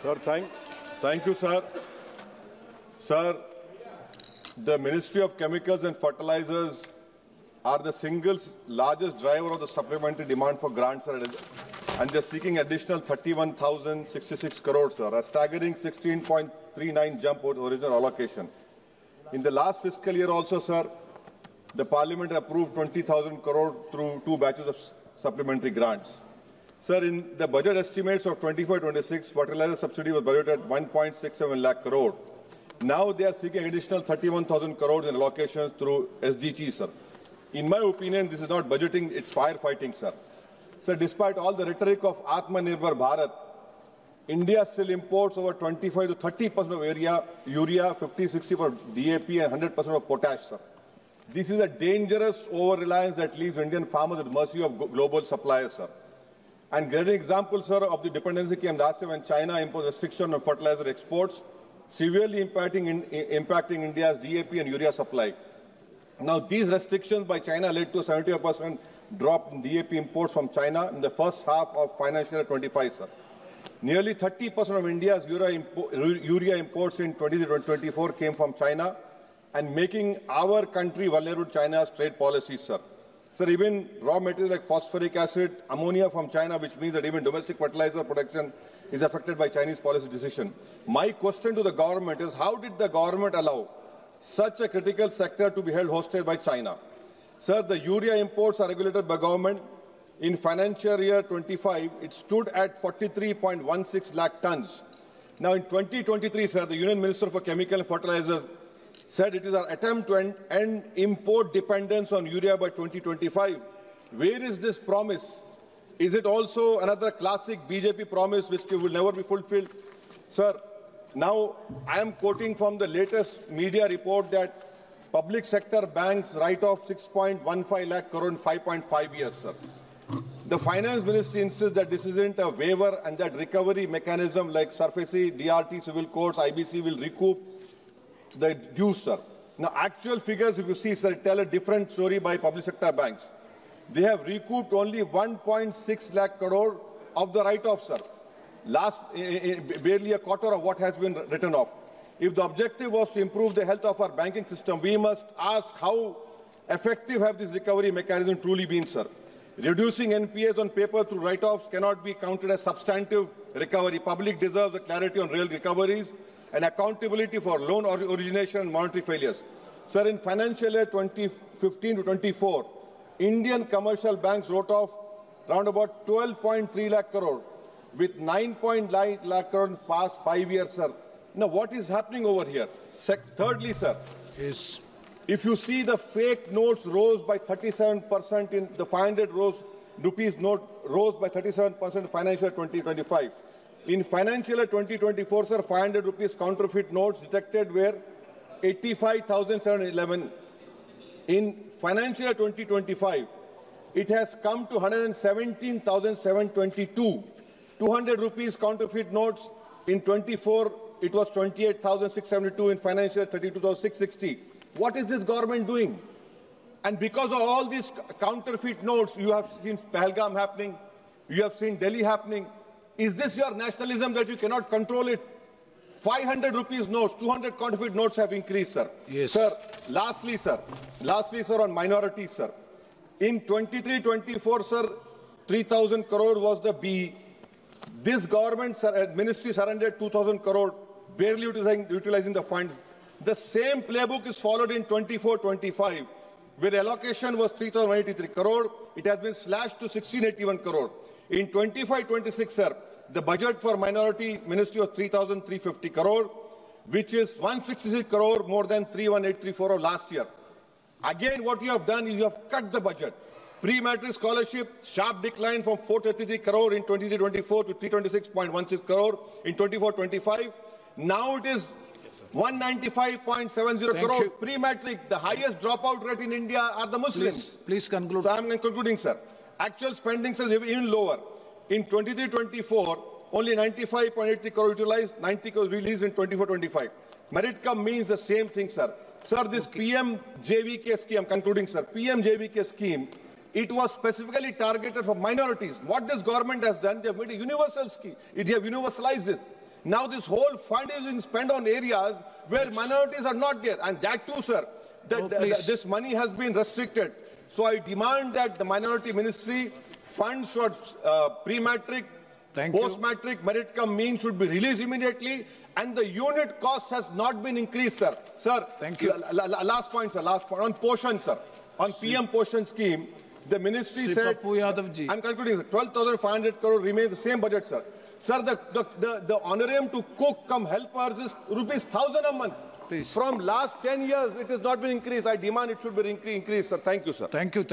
Sir, thank you, sir. Sir, the Ministry of Chemicals and Fertilizers are the single largest driver of the supplementary demand for grants, sir, and they're seeking additional 31,066 crores, sir, a staggering 16.39 jump over the original allocation. In the last fiscal year also, sir, the Parliament approved 20,000 crore through 2 batches of supplementary grants. Sir, in the budget estimates of 24-26, fertilizer subsidy was budgeted at 1.67 lakh crore. Now they are seeking additional 31,000 crores in allocations through SDG, sir. In my opinion, this is not budgeting, it's firefighting, sir. Sir, despite all the rhetoric of Atmanirbhar Bharat, India still imports over 25 to 30% of urea, 50-60% for DAP and 100% of potash, sir. This is a dangerous over-reliance that leaves Indian farmers at the mercy of global suppliers, sir. And great example, sir, of the dependency came last year when China imposed restriction on fertilizer exports, severely impacting India's DAP and urea supply. Now, these restrictions by China led to a 75% drop in DAP imports from China in the first half of financial year 25, sir. Nearly 30% of India's urea imports in 2024 came from China, and making our country vulnerable to China's trade policies, sir. Sir, even raw materials like phosphoric acid, ammonia from China, which means that even domestic fertilizer production is affected by Chinese policy decision. My question to the government is, how did the government allow such a critical sector to be held hostage by China? Sir, the urea imports are regulated by government. In financial year 25, it stood at 43.16 lakh tons. Now, in 2023, sir, the Union Minister for Chemical and Fertilizer said it is an attempt to end import dependence on urea by 2025. Where is this promise? Is it also another classic BJP promise which will never be fulfilled? Sir, now I am quoting from the latest media report that public sector banks write off 6.15 lakh crore in 5.5 years, sir. The Finance Ministry insists that this isn't a waiver and that recovery mechanism like SARFAESI, DRT, civil courts, IBC will recoup the dues, sir. Now, actual figures, if you see, sir, tell a different story by public sector banks. They have recouped only 1.6 lakh crore of the write-off, sir. Barely a quarter of what has been written off. If the objective was to improve the health of our banking system, we must ask how effective have these recovery mechanisms truly been, sir. Reducing NPAs on paper through write-offs cannot be counted as substantive recovery. Public deserves a clarity on real recoveries and accountability for loan origination and monetary failures. Sir, in financial year 2015 to 24, Indian commercial banks wrote off around about 12.3 lakh crore with 9.9 lakh crore in the past 5 years, sir. Now, what is happening over here? Thirdly, sir, yes. If you see the fake notes rose by 37% in the 500 rupees note rose by 37% in financial year 2025. In financial year 2024, sir, 500 rupees counterfeit notes detected were 85,711. In financial year 2025, it has come to 117,722. 200 rupees counterfeit notes in 24, it was 28,672. In financial year 32,660. What is this government doing? And because of all these counterfeit notes, you have seen Pahalgam happening, you have seen Delhi happening. Is this your nationalism that you cannot control it? 500 rupees notes, 200 counterfeit notes have increased, sir. Yes. Sir, lastly, sir, on minorities, sir. In 23-24, sir, 3,000 crore was the B. This government, sir, ministry surrendered 2,000 crore, barely utilizing the funds. The same playbook is followed in 24-25, where the allocation was 3,083 crore. It has been slashed to 1,681 crore. In 25-26, sir, the budget for minority ministry was 3,350 crore, which is 166 crore more than 3,1834 of last year. Again, what you have done is you have cut the budget. Pre-matric scholarship, sharp decline from 433 crore in 23-24 to 326.16 crore in 24-25. Now it is 195.70 crore. Pre-matric, the highest dropout rate in India are the Muslims. Please conclude. So I am concluding, sir. Actual spending is even lower. In 23-24, only 95.80 crore utilized, 90 crore released in 24-25. Merit come means the same thing, sir. Sir, this PM-JVK scheme, I'm concluding, sir. PM-JVK scheme, it was specifically targeted for minorities. What this government has done, they have made a universal scheme. They have universalized it. Now this whole fund is being spent on areas where minorities are not there. And that too, sir, this money has been restricted. So I demand that the Minority Ministry funds for pre-matric, post-matric, merit cum mean should be released immediately, and the unit cost has not been increased, sir. Sir, thank you. Last point, sir. Last point on Poshan, sir. On PM Poshan scheme, the ministry said, I'm concluding, sir, 12,500 crore remains the same budget, sir. Sir, the honorarium to cook come helpers is rupees 1,000 a month. Please. From last 10 years, it has not been increased. I demand it should be increased, sir. Thank you, sir. Thank you.